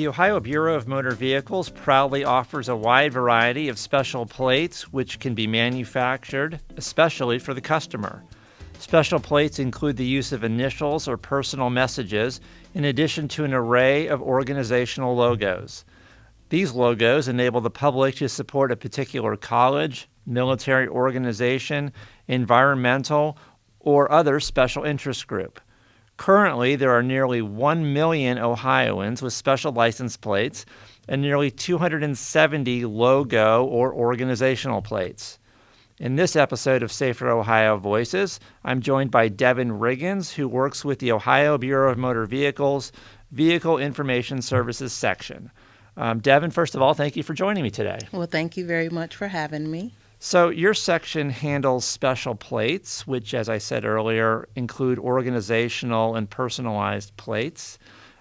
The Ohio Bureau of Motor Vehicles proudly offers a wide variety of special plates which can be manufactured especially for the customer. Special plates include the use of initials or personal messages in addition to an array of organizational logos. These logos enable the public to support a particular college, military organization, environmental, or other special interest group. Currently, there are nearly 1 million Ohioans with special license plates and nearly 270 logo or organizational plates. In this episode of Safer Ohio Voices, I'm joined by Devin Riggins, who works with the Ohio Bureau of Motor Vehicles Vehicle Information Services section. Devin, first of all, thank you for joining me today. Well, thank you very much for having me. So your section handles special plates, which, as I said earlier, include organizational and personalized plates.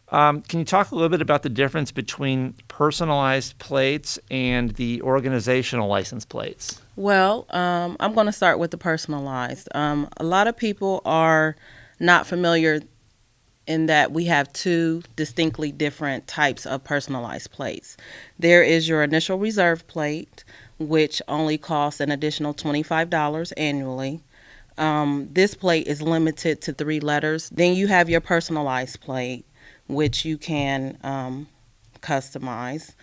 Can you talk a little bit about the difference between personalized plates and the organizational license plates? Well, I'm going to start with the personalized. A lot of people are not familiar in that we have two distinctly different types of personalized plates. There is your initial reserve plate, which only costs an additional $25 annually. This plate is limited to 3 letters. Then you have your personalized plate, which you can customize,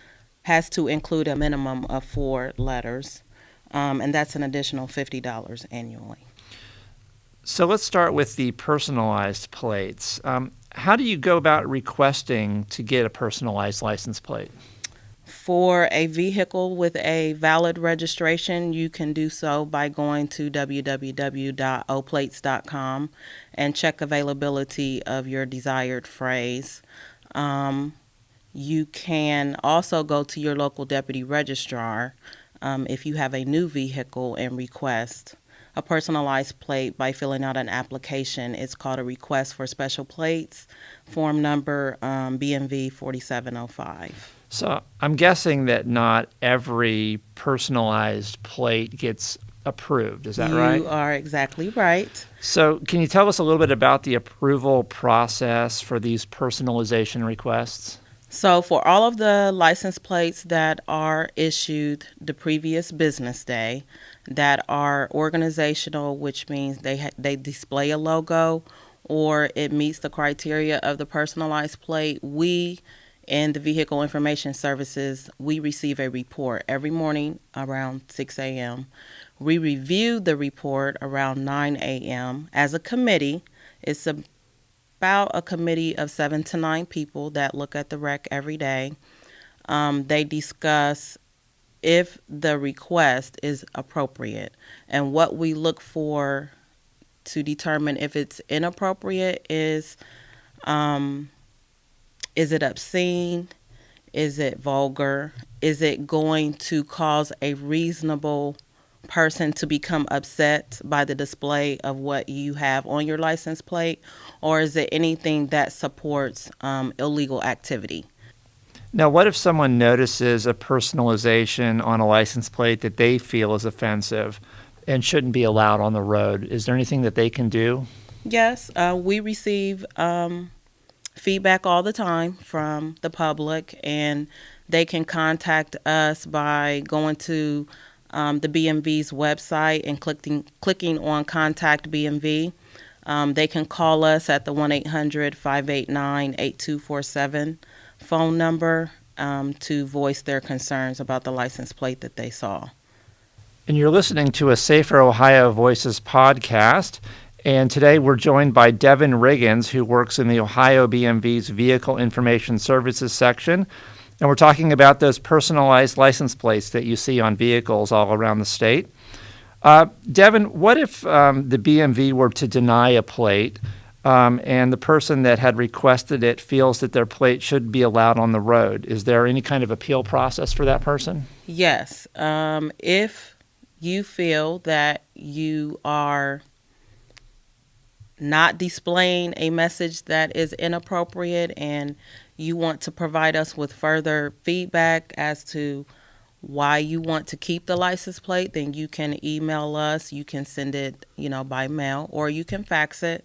has to include a minimum of 4 letters, and that's an additional $50 annually. So let's start with the personalized plates. How do you go about requesting to get a personalized license plate? For a vehicle with a valid registration, you can do so by going to www.oplates.com and check availability of your desired phrase. You can also go to your local deputy registrar if you have a new vehicle and request a personalized plate by filling out an application. It's called a request for special plates, form number BMV 4705. So I'm guessing that not every personalized plate gets approved. Is that right? You are exactly right. So can you tell us a little bit about the approval process for these personalization requests? So for all of the license plates that are issued the previous business day that are organizational, which means they display a logo or it meets the criteria of the personalized plate, we in the Vehicle Information Services, we receive a report every morning around 6 a.m. We review the report around 9 a.m. As a committee. It's about a committee of 7 to 9 people that look at the rec every day. They discuss if the request is appropriate, and what we look for to determine if it's inappropriate is it obscene? Is it vulgar? Is it going to cause a reasonable person to become upset by the display of what you have on your license plate? Or is it anything that supports illegal activity? Now, what if someone notices a personalization on a license plate that they feel is offensive and shouldn't be allowed on the road? Is there anything that they can do? Yes, we receive feedback all the time from the public, and they can contact us by going to the BMV's website and clicking on Contact BMV. They can call us at the 1-800-589-8247 phone number to voice their concerns about the license plate that they saw. And you're listening to a Safer Ohio Voices podcast. And today we're joined by Devin Riggins, who works in the Ohio BMV's Vehicle Information Services section. And we're talking about those personalized license plates that you see on vehicles all around the state. Devin, what if the BMV were to deny a plate and the person that had requested it feels that their plate should be allowed on the road? Is there any kind of appeal process for that person? Yes. If you feel that you are not displaying a message that is inappropriate and you want to provide us with further feedback as to why you want to keep the license plate, then you can email us. You can send it, by mail, or you can fax it.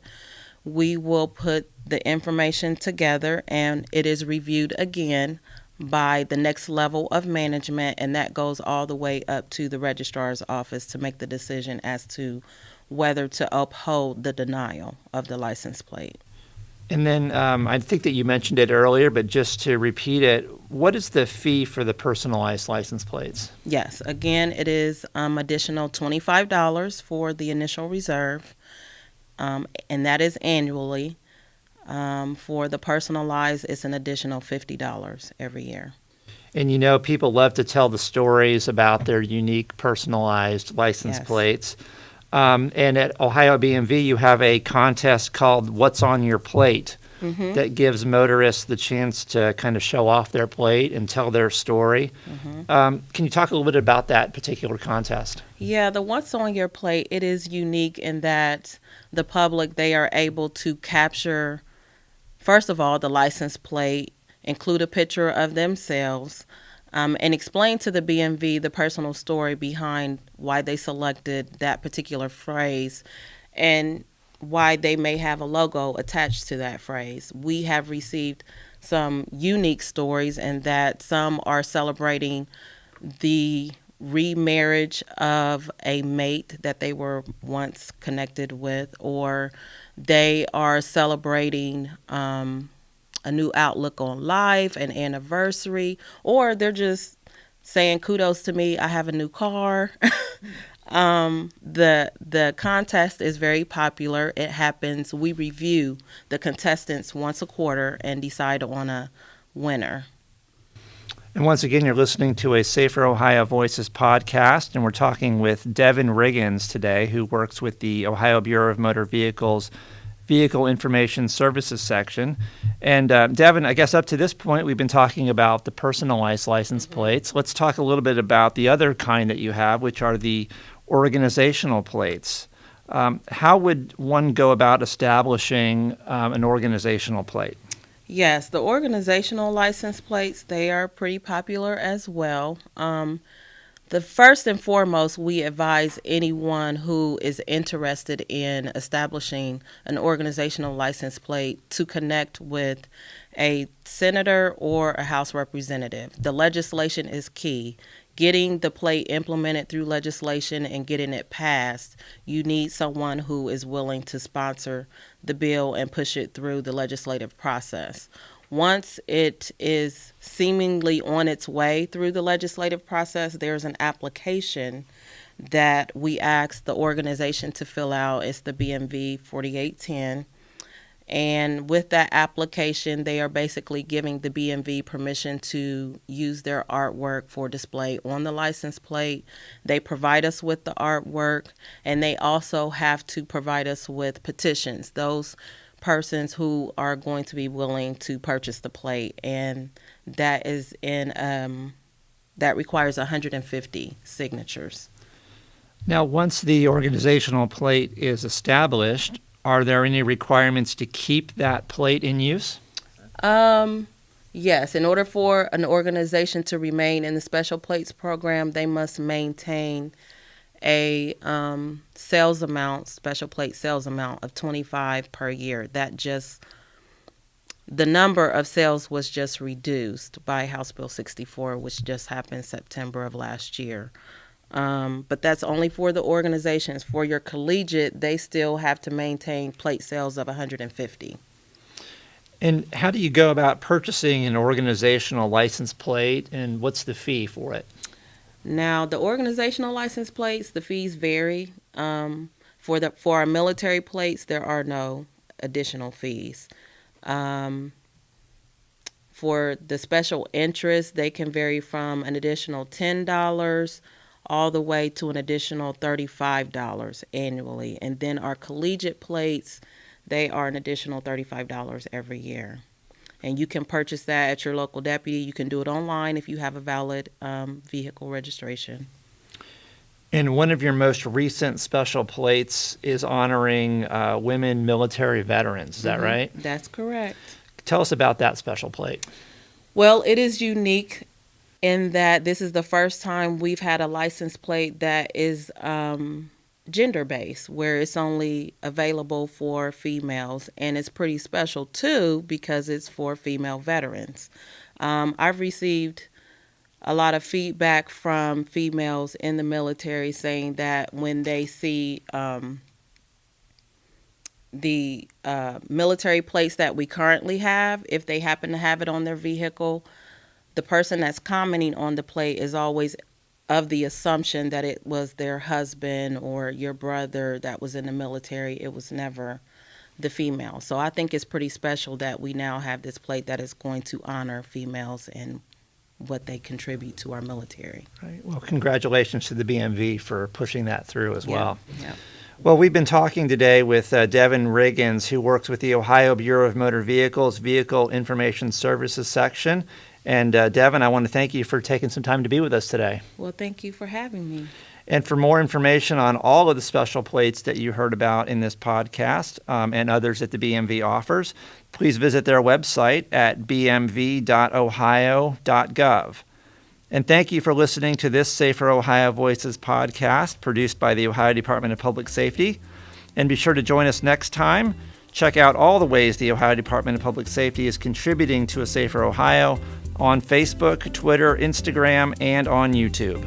we will put the information together and it is reviewed again by the next level of management, and that goes all the way up to the registrar's office to make the decision as to whether to uphold the denial of the license plate. And then I think that you mentioned it earlier, but just to repeat it, what is the fee for the personalized license plates? Yes, again, it is additional $25 for the initial reserve, and that is annually. For the personalized, it's an additional $50 every year. And you know, people love to tell the stories about their unique personalized license Yes. plates. And at Ohio BMV, you have a contest called What's on Your Plate that gives motorists the chance to kind of show off their plate and tell their story. Can you talk a little bit about that particular contest? Yeah, the What's on Your Plate, it is unique in that the public, they are able to capture, first of all, the license plate, include a picture of themselves, and explain to the BMV the personal story behind why they selected that particular phrase and why they may have a logo attached to that phrase. We have received some unique stories, and that some are celebrating the remarriage of a mate that they were once connected with, or they are celebrating a new outlook on life, an anniversary, or they're just saying kudos to me, I have a new car. The contest is very popular. It happens, we review the contestants once a quarter and decide on a winner. And once again, you're listening to a Safer Ohio Voices podcast, and we're talking with Devin Riggins today, who works with the Ohio Bureau of Motor Vehicles Vehicle Information Services section. And Devin, I guess up to this point, we've been talking about the personalized license plates. Let's talk a little bit about the other kind that you have, which are the organizational plates. How would one go about establishing an organizational plate? Yes, the organizational license plates, they are pretty popular as well. The first and foremost, we advise anyone who is interested in establishing an organizational license plate to connect with a senator or a House representative. The legislation is key. Getting the plate implemented through legislation and getting it passed, you need someone who is willing to sponsor the bill and push it through the legislative process. Once it is seemingly on its way through the legislative process, there's an application that we ask the organization to fill out. It's the BMV 4810. And with that application, they are basically giving the BMV permission to use their artwork for display on the license plate. They provide us with the artwork, and they also have to provide us with petitions, those persons who are going to be willing to purchase the plate, and that is that requires 150 signatures. Now, once the organizational plate is established, are there any requirements to keep that plate in use? Yes, in order for an organization to remain in the special plates program, they must maintain a sales amount, special plate sales amount of 25 per year. The number of sales was just reduced by House Bill 64, which just happened September of last year. But that's only for the organizations. For your collegiate, they still have to maintain plate sales of 150. And how do you go about purchasing an organizational license plate, and what's the fee for it? Now, the organizational license plates, the fees vary. For our military plates, there are no additional fees. For the special interest, they can vary from an additional $10 all the way to an additional $35 annually. And then our collegiate plates, they are an additional $35 every year. And you can purchase that at your local deputy. You can do it online if you have a valid vehicle registration. And one of your most recent special plates is honoring women military veterans. Is that right? That's correct. Tell us about that special plate. Well, it is unique in that this is the first time we've had a license plate that is gender-based, where it's only available for females, and it's pretty special too because it's for female veterans. I've received a lot of feedback from females in the military saying that when they see the military plates that we currently have, if they happen to have it on their vehicle, the person that's commenting on the plate is always of the assumption that it was their husband or your brother that was in the military. It was never the female. So I think it's pretty special that we now have this plate that is going to honor females and what they contribute to our military. Right. Well, congratulations to the BMV for pushing that through as well. Yeah. Well, we've been talking today with Devin Riggins, who works with the Ohio Bureau of Motor Vehicles Vehicle Information Services section. And Devin, I want to thank you for taking some time to be with us today. Well, thank you for having me. And for more information on all of the special plates that you heard about in this podcast and others that the BMV offers, please visit their website at bmv.ohio.gov. And thank you for listening to this Safer Ohio Voices podcast produced by the Ohio Department of Public Safety. And be sure to join us next time. Check out all the ways the Ohio Department of Public Safety is contributing to a safer Ohio on Facebook, Twitter, Instagram, and on YouTube.